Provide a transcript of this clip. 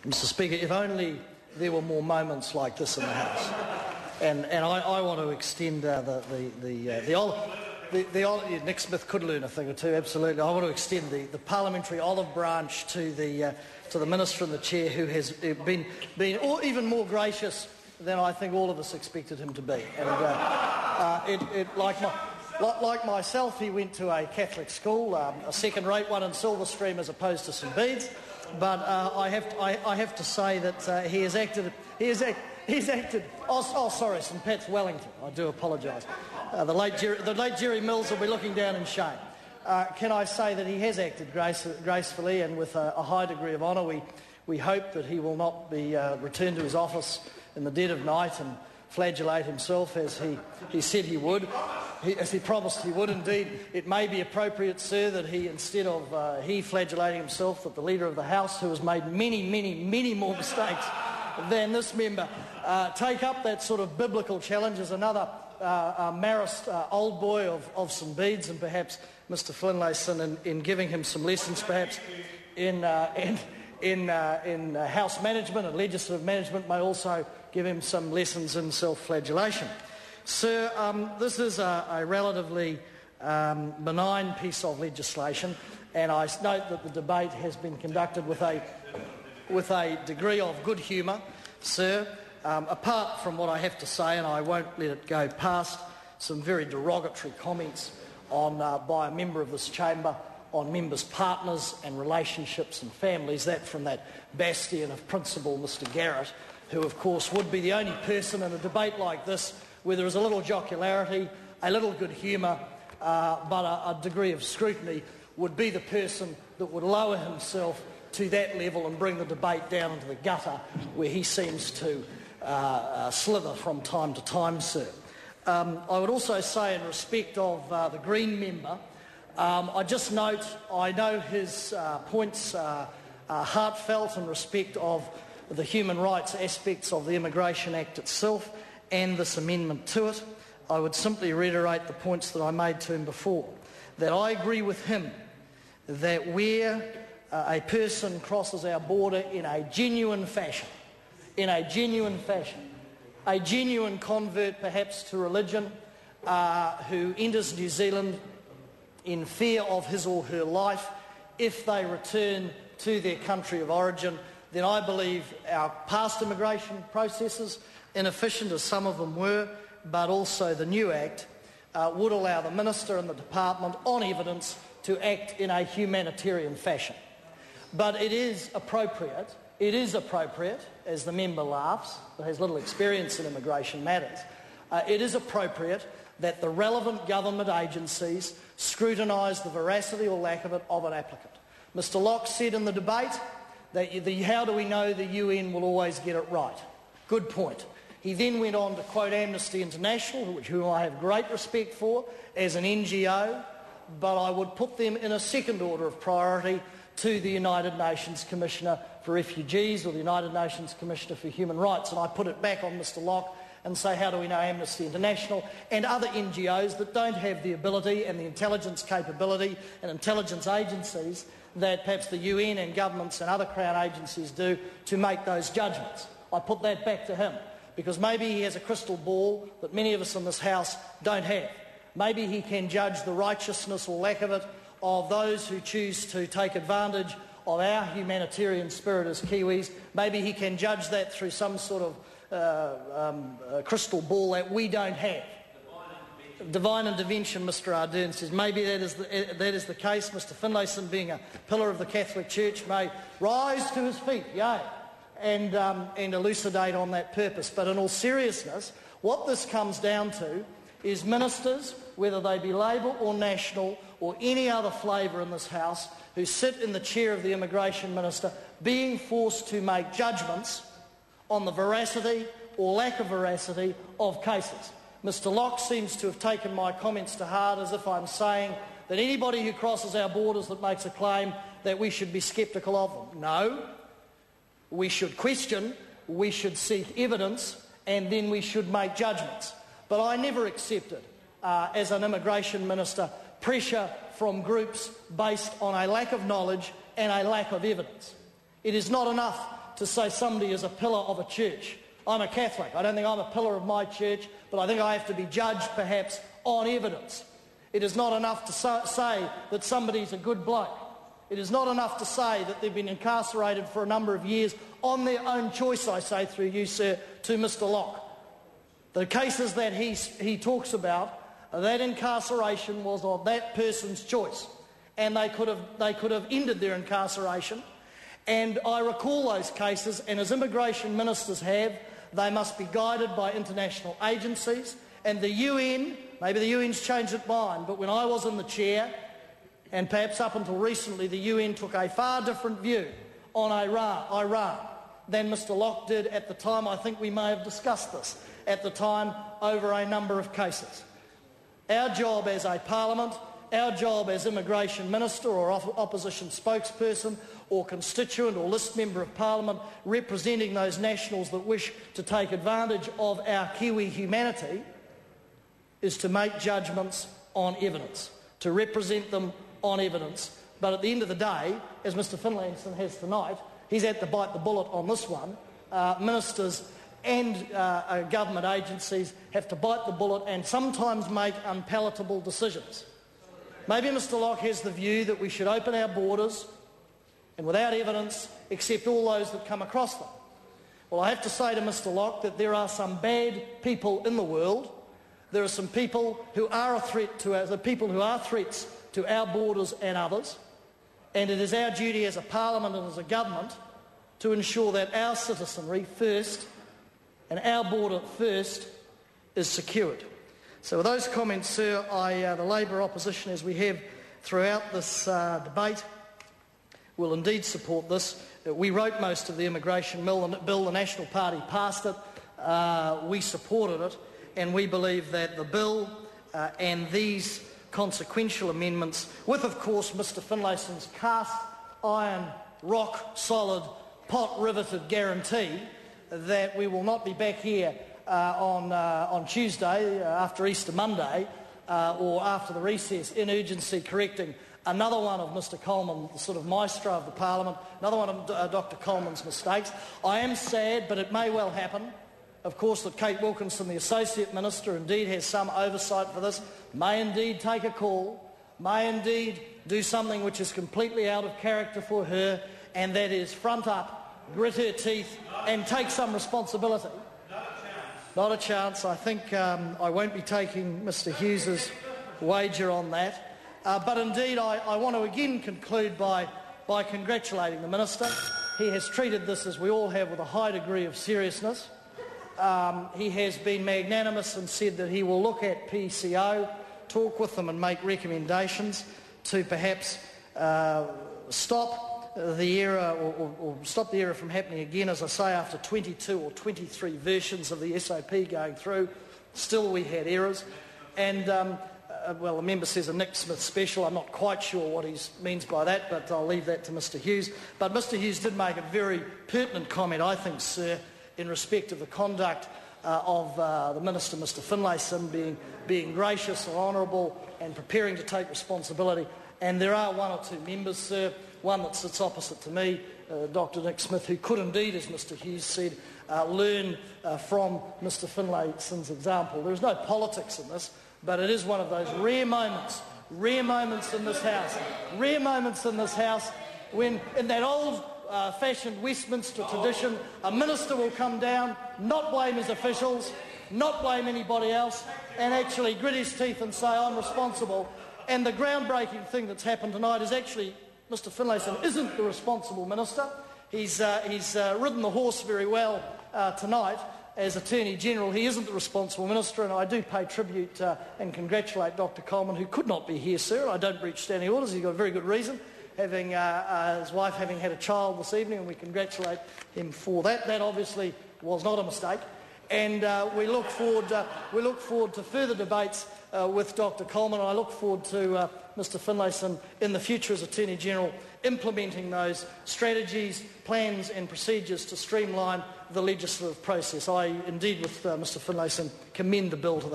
Mr. Speaker, if only there were more moments like this in the House. And I want to extend Nick Smith could learn a thing or two, absolutely. I want to extend the parliamentary olive branch to the Minister and the Chair, who has been even more gracious than I think all of us expected him to be. And like myself, he went to a Catholic school, a second-rate one in Silverstream as opposed to St Bede's. But I have to say that he has acted. Oh, sorry, St Pat's Wellington. I do apologise. The late Jerry Mills will be looking down in shame. Can I say that he has acted gracefully and with a high degree of honour. We hope that he will not be returned to his office in the dead of night and flagellate himself as he said he would, as he promised he would. Indeed, it may be appropriate, sir, that he, instead of he flagellating himself, that the Leader of the House, who has made many more mistakes than this member, take up that sort of biblical challenge as another Marist old boy of St Bede's, and perhaps Mr Finlayson in giving him some lessons perhaps in House management and legislative management may also give him some lessons in self-flagellation. Sir, this is a relatively benign piece of legislation, and I note that the debate has been conducted with a degree of good humour. Sir, apart from what I have to say, and I won't let it go past, some very derogatory comments by a member of this chamber on members' partners and relationships and families, that from that bastion of principle, Mr Garrett, who of course would be the only person in a debate like this where there is a little jocularity, a little good humour, but a degree of scrutiny, would be the person that would lower himself to that level and bring the debate down into the gutter where he seems to slither from time to time, sir. I would also say, in respect of the Green member, I just note, I know his points are heartfelt in respect of the human rights aspects of the Immigration Act itself and this amendment to it. I would simply reiterate the points that I made to him before, that I agree with him that where a person crosses our border in a genuine fashion, a genuine convert perhaps to religion, who enters New Zealand in fear of his or her life, if they return to their country of origin, then I believe our past immigration processes, inefficient as some of them were, but also the new Act, would allow the Minister and the Department, on evidence, to act in a humanitarian fashion. But it is appropriate, as the member laughs, but has little experience in immigration matters, it is appropriate that the relevant government agencies scrutinise the veracity or lack of it of an applicant. Mr Locke said in the debate that how do we know the UN will always get it right? Good point. He then went on to quote Amnesty International, whom I have great respect for as an NGO, but I would put them in a second order of priority to the United Nations Commissioner for Refugees or the United Nations Commissioner for Human Rights. And I put it back on Mr Locke and say, how do we know Amnesty International and other NGOs that don't have the ability and the intelligence capability and intelligence agencies that perhaps the UN and governments and other Crown agencies do to make those judgments? I put that back to him, because maybe he has a crystal ball that many of us in this House don't have. Maybe he can judge the righteousness or lack of it of those who choose to take advantage of our humanitarian spirit as Kiwis. Maybe he can judge that through some sort of crystal ball that we don't have. Divine intervention, Mr Ardern says. Maybe that is the case. Mr Finlayson, being a pillar of the Catholic Church, may rise to his feet, and elucidate on that purpose. But in all seriousness, what this comes down to is ministers, whether they be Labour or National or any other flavour in this House, who sit in the chair of the Immigration Minister, being forced to make judgments on the veracity or lack of veracity of cases. Mr Locke seems to have taken my comments to heart, as if I'm saying that anybody who crosses our borders that makes a claim that we should be sceptical of them. No. We should question, we should seek evidence, and then we should make judgments. But I never accepted, as an Immigration Minister, pressure from groups based on a lack of knowledge and a lack of evidence. It is not enough to say somebody is a pillar of a church. I'm a Catholic. I don't think I'm a pillar of my church, but I think I have to be judged perhaps on evidence. It is not enough to say that somebody's a good bloke. It is not enough to say that they've been incarcerated for a number of years on their own choice, I say through you, sir, to Mr Locke. The cases that he talks about, that incarceration was of that person's choice, and they could have ended their incarceration. And I recall those cases, and as immigration ministers have, they must be guided by international agencies. And the UN, maybe the UN's changed its mind, but when I was in the chair, and perhaps up until recently, the UN took a far different view on Iran than Mr Locke did at the time. I think we may have discussed this at the time over a number of cases. Our job as a parliament, our job as immigration minister or opposition spokesperson or constituent or list member of parliament representing those nationals that wish to take advantage of our Kiwi humanity is to make judgments on evidence, to represent them on evidence. But at the end of the day, as Mr Finlayson has tonight, he's had to bite the bullet on this one. Ministers and government agencies have to bite the bullet and sometimes make unpalatable decisions. Maybe Mr Locke has the view that we should open our borders and without evidence accept all those that come across them. Well, I have to say to Mr Locke that there are some bad people in the world. There are some people who are a threat to us, the people who are threats to our borders and others, and it is our duty as a parliament and as a government to ensure that our citizenry first and our border first is secured. So with those comments, sir, the Labour opposition, as we have throughout this debate, will indeed support this. We wrote most of the immigration bill, the National Party passed it, we supported it, and we believe that the bill and these consequential amendments, with of course Mr Finlayson's cast iron, rock solid, pot riveted guarantee that we will not be back here on Tuesday after Easter Monday or after the recess in urgency correcting another one of Mr Coleman, the sort of maestro of the parliament, another one of Dr Coleman's mistakes. I am sad, but it may well happen, of course, that Kate Wilkinson, the Associate Minister, indeed has some oversight for this, may indeed take a call, may indeed do something which is completely out of character for her, and that is front up, grit her teeth and take some responsibility. Not a chance. I think I won't be taking Mr Hughes's wager on that. But indeed, I want to again conclude by congratulating the Minister. He has treated this, as we all have, with a high degree of seriousness. He has been magnanimous and said that he will look at PCO, talk with them and make recommendations to perhaps stop the error or stop the error from happening again. As I say, after 22 or 23 versions of the SOP going through, still we had errors. And, well, a member says a Nick Smith special. I'm not quite sure what he means by that, but I'll leave that to Mr Hughes. But Mr Hughes did make a very pertinent comment, I think, sir, in respect of the conduct of the Minister, Mr Finlayson, being gracious and honourable and preparing to take responsibility. And there are one or two members, sir, one that sits opposite to me, Dr Nick Smith, who could indeed, as Mr Hughes said, learn from Mr Finlayson's example. There is no politics in this, but it is one of those rare moments in this House, when in that old-fashioned Westminster tradition, a minister will come down, not blame his officials, not blame anybody else, and actually grit his teeth and say, I'm responsible. And the groundbreaking thing that's happened tonight is actually Mr Finlayson isn't the responsible minister. He's ridden the horse very well tonight as Attorney-General. He isn't the responsible minister, and I do pay tribute and congratulate Dr Coleman, who could not be here, sir. I don't breach standing orders. He's got a very good reason, having his wife having had a child this evening, and we congratulate him for that. That obviously was not a mistake. And we look forward to further debates with Dr Coleman. I look forward to Mr Finlayson in the future as Attorney-General implementing those strategies, plans and procedures to streamline the legislative process. I indeed, with Mr Finlayson, commend the bill to the